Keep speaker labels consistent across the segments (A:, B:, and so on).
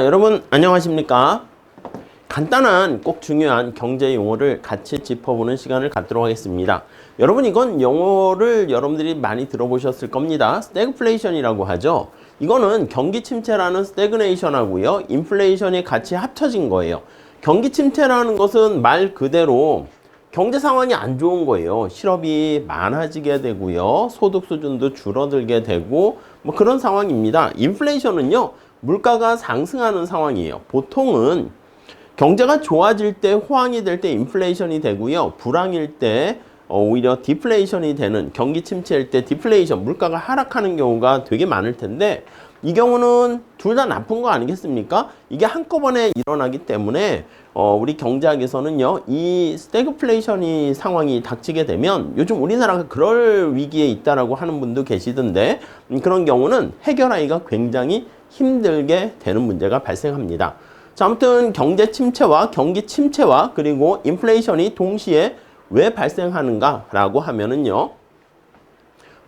A: 여러분 안녕하십니까? 간단한 꼭 중요한 경제 용어를 같이 짚어보는 시간을 갖도록 하겠습니다. 여러분 이건 용어를 여러분들이 많이 들어보셨을 겁니다. 스태그플레이션이라고 하죠. 이거는 경기 침체라는 스태그네이션하고요, 인플레이션이 같이 합쳐진 거예요. 경기 침체라는 것은 말 그대로 경제 상황이 안 좋은 거예요. 실업이 많아지게 되고요, 소득 수준도 줄어들게 되고 뭐 그런 상황입니다. 인플레이션은요, 물가가 상승하는 상황이에요. 보통은 경제가 좋아질 때, 호황이 될 때 인플레이션이 되고요, 불황일 때 오히려 디플레이션이 되는, 경기 침체일 때 디플레이션, 물가가 하락하는 경우가 되게 많을 텐데, 이 경우는 둘 다 나쁜 거 아니겠습니까? 이게 한꺼번에 일어나기 때문에 우리 경제학에서는요, 이 스태그플레이션이 상황이 닥치게 되면, 요즘 우리나라가 그럴 위기에 있다라고 하는 분도 계시던데, 그런 경우는 해결하기가 굉장히 힘들게 되는 문제가 발생합니다. 자, 아무튼 경제 침체와 경기 침체와 그리고 인플레이션이 동시에 왜 발생하는가라고 하면은요,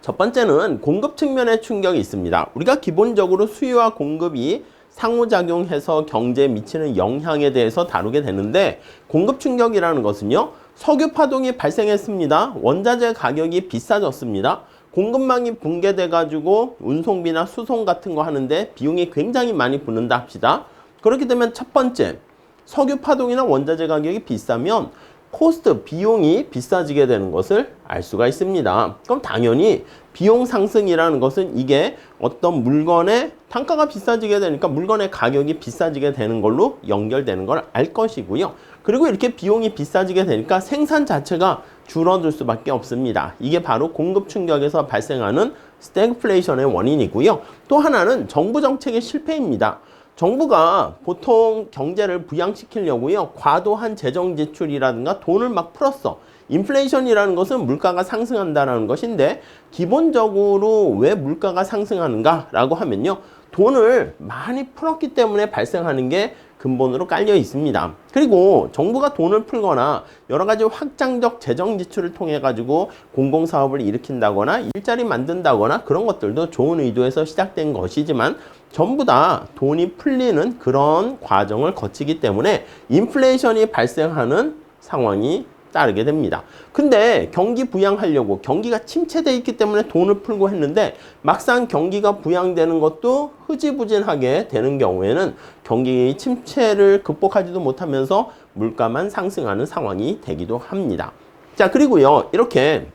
A: 첫 번째는 공급 측면의 충격이 있습니다. 우리가 기본적으로 수요와 공급이 상호작용해서 경제에 미치는 영향에 대해서 다루게 되는데, 공급 충격이라는 것은요, 석유 파동이 발생했습니다. 원자재 가격이 비싸졌습니다. 공급망이 붕괴돼 가지고 운송비나 수송 같은 거 하는데 비용이 굉장히 많이 붙는다 합시다. 그렇게 되면 첫 번째, 석유 파동이나 원자재 가격이 비싸면 코스트, 비용이 비싸지게 되는 것을 알 수가 있습니다. 그럼 당연히 비용 상승이라는 것은 이게 어떤 물건의 단가가 비싸지게 되니까 물건의 가격이 비싸지게 되는 걸로 연결되는 걸 알 것이고요. 그리고 이렇게 비용이 비싸지게 되니까 생산 자체가 줄어들 수밖에 없습니다. 이게 바로 공급 충격에서 발생하는 스태그플레이션의 원인이고요. 또 하나는 정부 정책의 실패입니다. 정부가 보통 경제를 부양시키려고요, 과도한 재정 지출이라든가 돈을 막 풀었어. 인플레이션이라는 것은 물가가 상승한다는 것인데, 기본적으로 왜 물가가 상승하는가라고 하면요, 돈을 많이 풀었기 때문에 발생하는 게 근본으로 깔려 있습니다. 그리고 정부가 돈을 풀거나 여러 가지 확장적 재정 지출을 통해 가지고 공공사업을 일으킨다거나 일자리 만든다거나 그런 것들도 좋은 의도에서 시작된 것이지만, 전부 다 돈이 풀리는 그런 과정을 거치기 때문에 인플레이션이 발생하는 상황이 따르게 됩니다. 근데 경기 부양하려고 경기가 침체되어 있기 때문에 돈을 풀고 했는데, 막상 경기가 부양되는 것도 흐지부진하게 되는 경우에는 경기 침체를 극복하지도 못하면서 물가만 상승하는 상황이 되기도 합니다. 자, 그리고요, 이렇게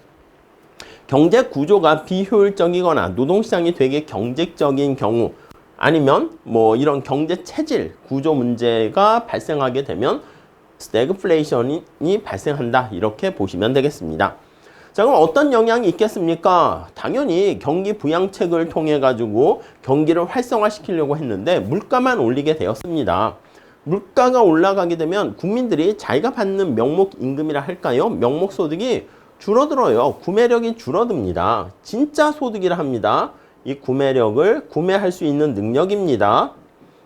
A: 경제 구조가 비효율적이거나 노동시장이 되게 경직적인 경우, 아니면 뭐 이런 경제 체질, 구조 문제가 발생하게 되면 스태그플레이션이 발생한다, 이렇게 보시면 되겠습니다. 자, 그럼 어떤 영향이 있겠습니까? 당연히 경기 부양책을 통해 가지고 경기를 활성화시키려고 했는데 물가만 올리게 되었습니다. 물가가 올라가게 되면 국민들이 자기가 받는 명목 임금이라 할까요? 명목 소득이 줄어들어요. 구매력이 줄어듭니다. 진짜 소득이라 합니다. 이 구매력을 구매할 수 있는 능력입니다.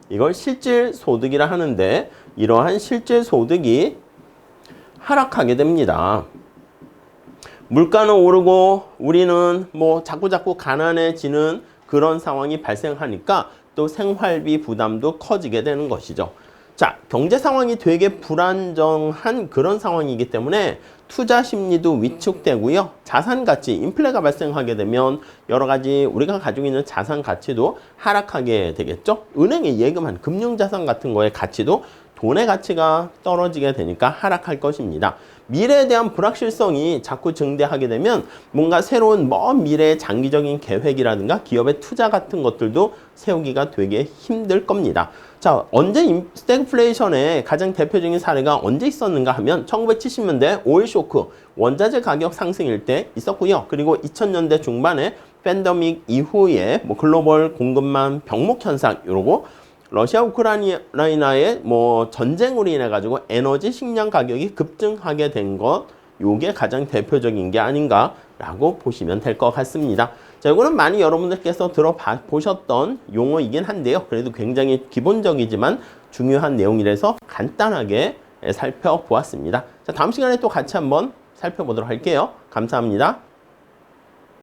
A: 이걸 실질 소득이라 하는데, 이러한 실질 소득이 하락하게 됩니다. 물가는 오르고 우리는 뭐 자꾸자꾸 가난해지는 그런 상황이 발생하니까 또 생활비 부담도 커지게 되는 것이죠. 자, 경제 상황이 되게 불안정한 그런 상황이기 때문에 투자 심리도 위축되고요, 자산 가치, 인플레가 발생하게 되면 여러 가지 우리가 가지고 있는 자산 가치도 하락하게 되겠죠. 은행에 예금한 금융자산 같은 거의 가치도, 돈의 가치가 떨어지게 되니까 하락할 것입니다. 미래에 대한 불확실성이 자꾸 증대하게 되면 뭔가 새로운 먼 미래의 장기적인 계획이라든가 기업의 투자 같은 것들도 세우기가 되게 힘들 겁니다. 자, 언제 스태그플레이션의 가장 대표적인 사례가 언제 있었는가 하면 1970년대 오일 쇼크, 원자재 가격 상승일 때 있었고요. 그리고 2000년대 중반에 팬데믹 이후에 뭐 글로벌 공급망 병목 현상, 이러고 러시아 우크라이나의 뭐 전쟁으로 인해 가지고 에너지 식량 가격이 급증하게 된 것, 요게 가장 대표적인 게 아닌가라고 보시면 될 것 같습니다. 자, 이거는 많이 여러분들께서 들어보셨던 용어이긴 한데요, 그래도 굉장히 기본적이지만 중요한 내용이라서 간단하게 살펴보았습니다. 자, 다음 시간에 또 같이 한번 살펴보도록 할게요. 감사합니다.